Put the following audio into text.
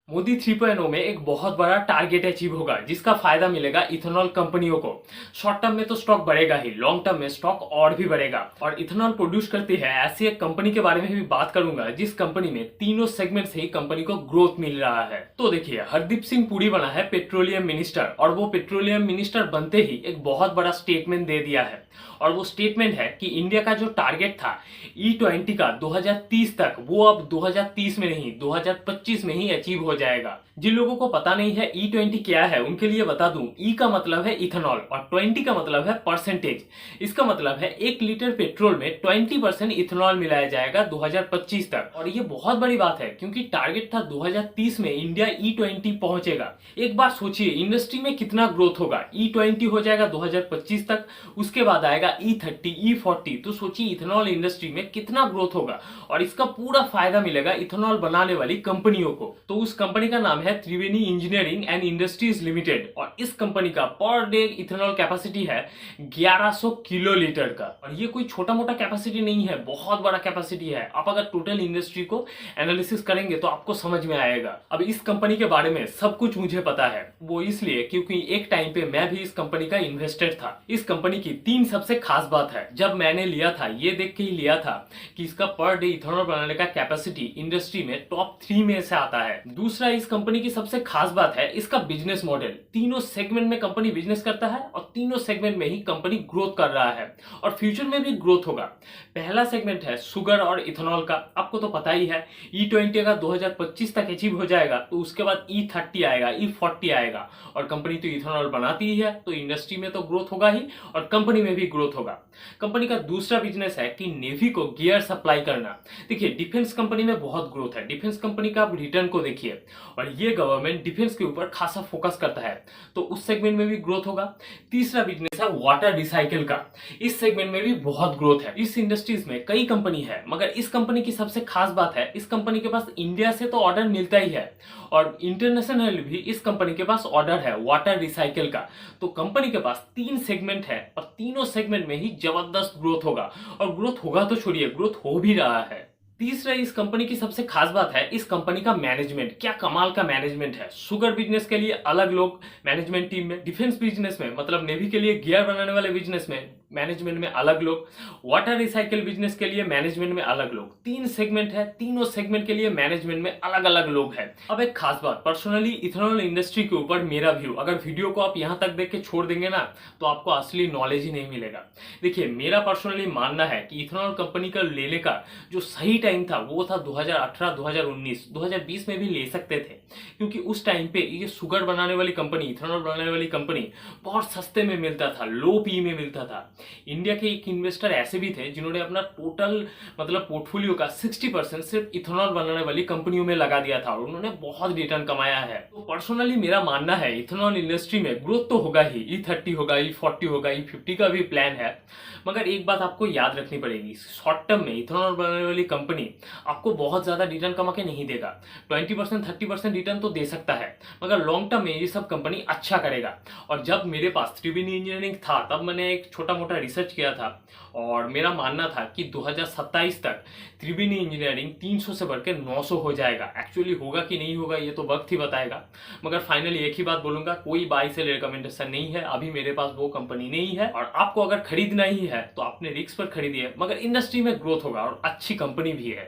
मोदी 3.0 में एक बहुत बड़ा टारगेट अचीव होगा जिसका फायदा मिलेगा इथेनॉल कंपनियों को। शॉर्ट टर्म में तो स्टॉक बढ़ेगा ही, लॉन्ग टर्म में स्टॉक और भी बढ़ेगा। और इथेनॉल प्रोड्यूस करती है ऐसी एक कंपनी के बारे में भी बात करूंगा जिस कंपनी में तीनों सेगमेंट से ही कंपनी को ग्रोथ मिल रहा है। तो देखिए, हरदीप सिंह पुरी बना है पेट्रोलियम मिनिस्टर और वो पेट्रोलियम मिनिस्टर बनते ही एक बहुत बड़ा स्टेटमेंट दे दिया है। और वो स्टेटमेंट है कि इंडिया का जो टारगेट था E20 का 2030 तक, वो अब 2030 में नहीं 2025 में ही अचीव हो जाएगा। जिन लोगों को पता नहीं है E20 क्या है उनके लिए बता दूं, E का मतलब है इथेनॉल और 20 का मतलब है परसेंटेज। इसका मतलब है 1 लीटर पेट्रोल में 20% इथेनॉल मिलाया जाएगा 2025 तक। और ये बहुत बड़ी बात है क्योंकि टारगेट था 2030 में इंडिया E20 पहुंचेगा। एक बार सोचिए इंडस्ट्री में कितना ग्रोथ होगा। E20 हो जाएगा 2025 तक, उसके बाद आएगा E30, E40। तो सोचिए इथेनॉल इंडस्ट्री में कितना ग्रोथ होगा और इसका पूरा फायदा मिलेगा इथेनॉल बनाने वाली कंपनियों को। तो उस कंपनी का नाम है त्रिवेणी इंजीनियरिंग एंड इंडस्ट्रीज लिमिटेड और इस कंपनी का पर डे इथेनॉल कैपेसिटी है 1100 किलो लीटर का। और ये कोई छोटा मोटा कैपेसिटी नहीं है, बहुत बड़ा कैपेसिटी है। आप अगर टोटल इंडस्ट्री को एनालिसिस करेंगे तो आपको समझ में आएगा। अब इस कंपनी के बारे में सब कुछ मुझे पता है, वो इसलिए क्योंकि एक टाइम पे मैं भी इस कंपनी का इन्वेस्टर था। इस कंपनी की 3 सबसे खास बात है। जब मैंने लिया था ये देख के ही लिया था कि इसका पर डे इथेनॉल बनाने का कैपेसिटी इंडस्ट्री में टॉप 3 में से आता है। दूसरा, इस कंपनी की सबसे खास बात है इसका बिजनेस मॉडल। तीनों सेगमेंट में कंपनी बिजनेस करता है और तीनों सेगमेंट में ही कंपनी ग्रोथ कर रहा है और फ्यूचर में भी ग्रोथ होगा। पहला सेगमेंट है शुगर और इथेनॉल का। आपको तो पता ही है E20 अगर 2025 तक अचीव हो जाएगा तो उसके बाद E30 आएगा, E40 आएगा। और कंपनी तो इथेनॉल बनाती ही है तो इंडस्ट्री में तो ग्रोथ होगा ही और कंपनी में भी ग्रोथ होगा। कंपनी का दूसरा बिजनेस है कि नेवी को गियर सप्लाई करना। देखिए, डिफेंस कंपनी में बहुत ग्रोथ है। डिफेंस कंपनी का आप रिटर्न को देखिए और ये गवर्नमेंट डिफेंस के ऊपर खासा फोकस करता है तो उस सेगमेंट में भी ग्रोथ होगा। तीसरा बिजनेस है वाटर रिसाइकिल का। इस सेगमेंट में भी बहुत ग्रोथ है। इस इंडस्ट्रीज में कई कंपनी है मगर इस कंपनी की सबसे खास बात है इस कंपनी के पास इंडिया से तो ऑर्डर मिलता ही है और इंटरनेशनल भी इस कंपनी के पास ऑर्डर है वाटर रिसाइकिल का। तो कंपनी के पास 3 सेगमेंट है और तीनों सेगमेंट में ही जबरदस्त ग्रोथ होगा और ग्रोथ होगा तो छोड़िए, ग्रोथ हो भी रहा है। तीसरा, इस कंपनी की सबसे खास बात है इस कंपनी का मैनेजमेंट। क्या कमाल का मैनेजमेंट है। शुगर बिजनेस के लिए अलग लोग मैनेजमेंट टीम में, डिफेंस बिजनेस में मतलब नेवी के लिए गियर बनाने वाले बिजनेस में मैनेजमेंट में अलग लोग, वाटर रिसाइकिल बिजनेस के लिए मैनेजमेंट में अलग लोग। 3 सेगमेंट है, तीनों सेगमेंट के लिए मैनेजमेंट में अलग अलग लोग हैं। अब एक खास बात, पर्सनली इथेनॉल इंडस्ट्री के ऊपर मेरा व्यू। अगर वीडियो को आप यहां तक देख के छोड़ देंगे ना तो आपको असली नॉलेज ही नहीं मिलेगा। देखिए, मेरा पर्सनली मानना है कि इथेनॉल कंपनी का लेने का जो सही टाइम था वो था 2018, 2019, 2020 में भी ले सकते थे क्योंकि उस टाइम पे ये शुगर बनाने वाली कंपनी, इथेनॉल बनाने वाली कंपनी बहुत सस्ते में मिलता था, लो पी में मिलता था। इंडिया के एक इन्वेस्टर ऐसे भी थे जिन्होंने अपना टोटल मतलब पोर्टफोलियो का 60% सिर्फ इथेनॉल बनाने वाली कंपनियों में लगा दिया था और उन्होंने बहुत रिटर्न कमाया है। तो पर्सनली मेरा मानना है इथेनॉल इंडस्ट्री में ग्रोथ तो होगा ही। E30 होगा, E40 होगा, E50 का भी प्लान है। मगर एक बात आपको याद रखनी पड़ेगी, शॉर्ट टर्म में इथेनॉल बनाने वाली कंपनी आपको बहुत ज्यादा रिटर्न कमा के नहीं देगा। 20%, 30% रिटर्न तो दे सकता है मगर लॉन्ग टर्म में ये सब कंपनी अच्छा करेगा। और जब मेरे पास त्रिवेणी इंजीनियरिंग था तब मैंने एक छोटा मोटा रिसर्च किया था और मेरा मानना था कि 2027 तक त्रिवेणी इंजीनियरिंग 300 से बढ़कर 900 हो जाएगा। एक्चुअली होगा कि नहीं होगा ये तो वक्त ही बताएगा। मगर फाइनली एक ही बात बोलूंगा, कोई बाई सेल रिकमेंडेशन नहीं है, अभी मेरे पास वो कंपनी नहीं है। और आपको अगर खरीदना ही है तो अपने रिस्क पर खरीदिए मगर इंडस्ट्री में ग्रोथ होगा और अच्छी कंपनी भी है।